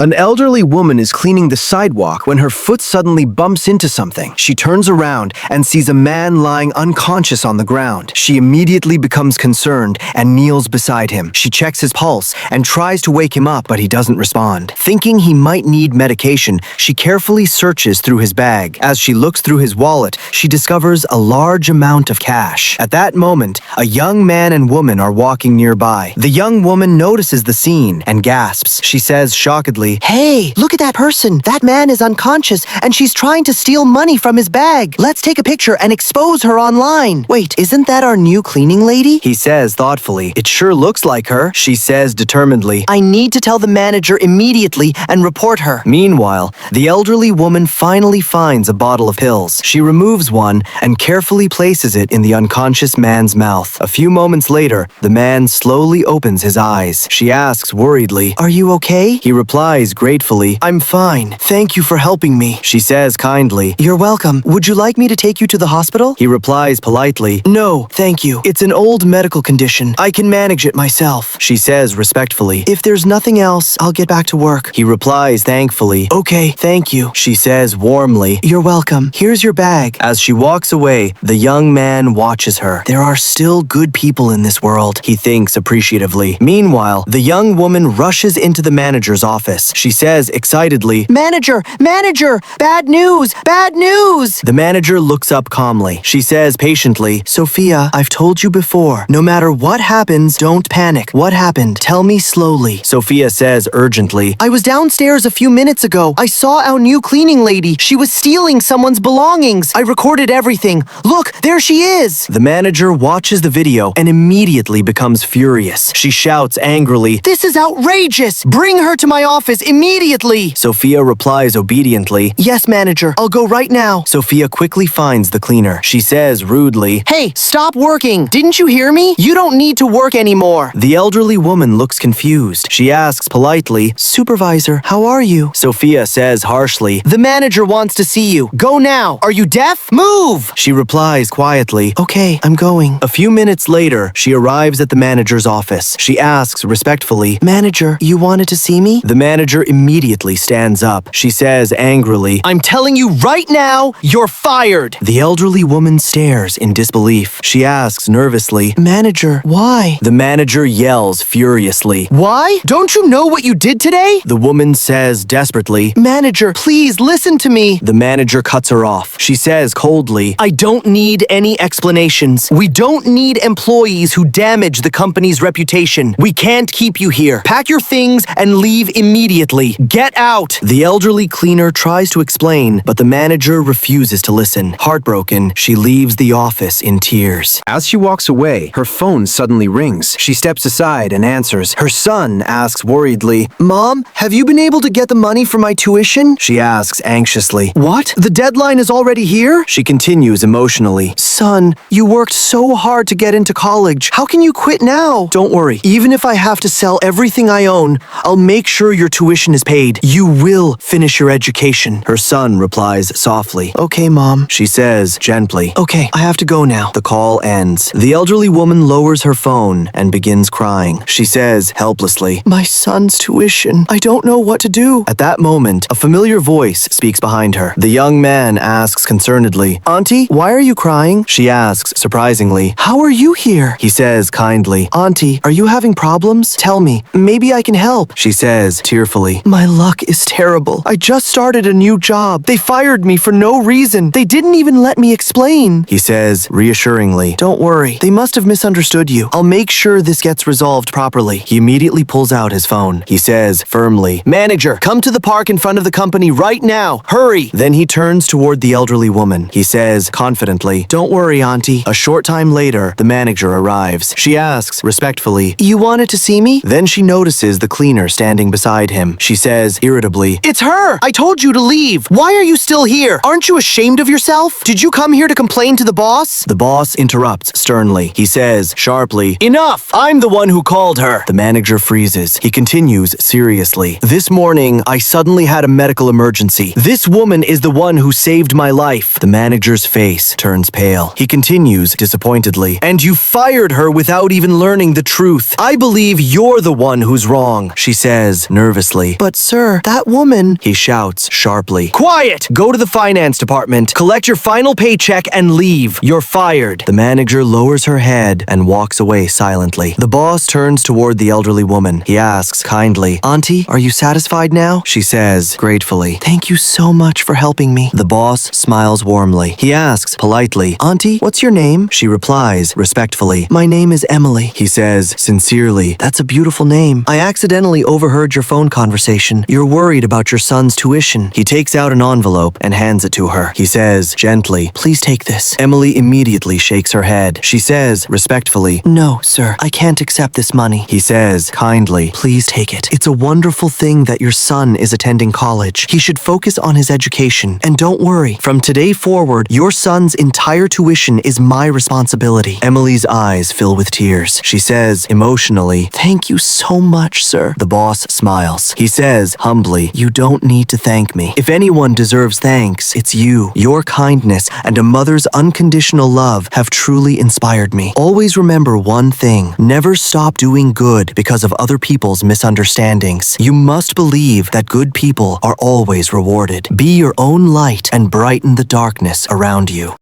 An elderly woman is cleaning the sidewalk when her foot suddenly bumps into something. She turns around and sees a man lying unconscious on the ground. She immediately becomes concerned and kneels beside him. She checks his pulse and tries to wake him up, but he doesn't respond. Thinking he might need medication, she carefully searches through his bag. As she looks through his wallet, she discovers a large amount of cash. At that moment, a young man and woman are walking nearby. The young woman notices the scene and gasps. She says shockedly, "Hey, look at that person. That man is unconscious and she's trying to steal money from his bag. Let's take a picture and expose her online." "Wait, isn't that our new cleaning lady?" he says thoughtfully. "It sure looks like her," she says determinedly. "I need to tell the manager immediately and report her." Meanwhile, the elderly woman finally finds a bottle of pills. She removes one and carefully places it in the unconscious man's mouth. A few moments later, the man slowly opens his eyes. She asks worriedly, "Are you okay?" He replies gratefully, "I'm fine. Thank you for helping me." She says kindly, "You're welcome. Would you like me to take you to the hospital?" He replies politely, "No, thank you. It's an old medical condition. I can manage it myself." She says respectfully, "If there's nothing else, I'll get back to work." He replies thankfully, "Okay, thank you." She says warmly, "You're welcome. Here's your bag." As she walks away, the young man watches her. There are still good people in this world, he thinks appreciatively. Meanwhile, the young woman rushes into the manager's office. She says excitedly, "Manager! Manager! Bad news! Bad news!" The manager looks up calmly. She says patiently, "Sophia, I've told you before. No matter what happens, don't panic. What happened? Tell me slowly." Sophia says urgently, "I was downstairs a few minutes ago. I saw our new cleaning lady. She was stealing someone's belongings. I recorded everything. Look, there she is." The manager watches the video and immediately becomes furious. She shouts angrily, "This is outrageous! Bring her to my office immediately!" Sophia replies obediently, "Yes, manager. I'll go right now." Sophia quickly finds the cleaner. She says rudely, "Hey, stop working! Didn't you hear me? You don't need to work anymore." The elderly woman looks confused. She asks politely, "Supervisor, how are you?" Sophia says harshly, "The manager wants to see you. Go now. Are you deaf? Move!" She replies quietly, "Okay, I'm going." A few minutes later, she arrives at the manager's office. She asks respectfully, "Manager, you wanted to see me?" The manager immediately stands up. She says angrily, "I'm telling you right now, you're fired." The elderly woman stares in disbelief. She asks nervously, "Manager, why?" The manager yells furiously, "Why? Don't you know what you did today?" The woman says desperately, "Manager, please listen to me." The manager cuts her off. She says coldly, "I don't need any explanations. We don't need employees who damage the company's reputation. We can't keep you here. Pack your things and leave immediately. Get out." The elderly cleaner tries to explain, but the manager refuses to listen. Heartbroken, she leaves the office in tears. As she walks away, her phone suddenly rings. She steps aside and answers. Her son asks worriedly, "Mom, have you been able to get the money for my tuition?" She asks anxiously. "What? The deadline is already here?" She continues emotionally, "Son, you worked so hard to get into college. How can you quit now?" "Don't worry. "Even if I have to sell everything I own, I'll make sure your tuition is paid. You will finish your education." Her son replies softly. "Okay, Mom." She says gently. "Okay, I have to go now." The call ends. The elderly woman lowers her phone and begins crying. She says helplessly, "My son's tuition. I don't know what to do." At that moment, a familiar voice speaks behind her. The young man asks concernedly, "Auntie, why are you crying?" She asks surprisingly, "How are you here?" He says kindly, "Auntie, are you having problems? Tell me. Maybe I can help." She says tearfully, "My luck is terrible. I just started a new job. They fired me for no reason. They didn't even let me explain." He says reassuringly, "Don't worry. They must have misunderstood you. I'll make sure this gets resolved properly." He immediately pulls out his phone. He says firmly, "Manager, come to the park in front of the company right now. Hurry!" Then he turns toward the elderly woman. He says confidently, "Don't worry, Auntie." A short time later, the manager arrives. She asks respectfully, "You wanted to see me?" Then she notices the cleaner standing beside him. She says irritably, "It's her! I told you to leave. Why are you still here? Aren't you ashamed of yourself? Did you come here to complain to the boss?" The boss interrupts sternly. He says sharply, "Enough! I'm the one who called her." The manager freezes. He continues seriously, "This morning, I suddenly had a medical emergency. This woman is the one who saved my life." The manager's face turns pale. He continues disappointedly, "And you fired her without even learning the truth. I believe you're the one who's wrong." she says nervously. nervously. But sir, that woman, he shouts sharply. Quiet! Go to the finance department, collect your final paycheck, and leave. You're fired. The manager lowers her head and walks away silently. The boss turns toward the elderly woman. He asks kindly, Auntie, are you satisfied now? She says gratefully, Thank you so much for helping me. The boss smiles warmly. He asks politely, Auntie, what's your name? She replies respectfully, My name is Emily. He says sincerely, That's a beautiful name. I accidentally overheard your phone conversation. You're worried about your son's tuition. He takes out an envelope and hands it to her. He says gently, Please take this. Emily immediately shakes her head. She says respectfully, No, sir, I can't accept this money. He says kindly, Please take it. It's a wonderful thing that your son is attending college. He should focus on his education. And don't worry, from today forward, your son's entire tuition is my responsibility. Emily's eyes fill with tears. She says emotionally, Thank you so much, sir. The boss smiles. He says humbly, You don't need to thank me. If anyone deserves thanks, it's you. Your kindness and a mother's unconditional love have truly inspired me. Always remember one thing. Never stop doing good because of other people's misunderstandings. You must believe that good people are always rewarded. Be your own light and brighten the darkness around you.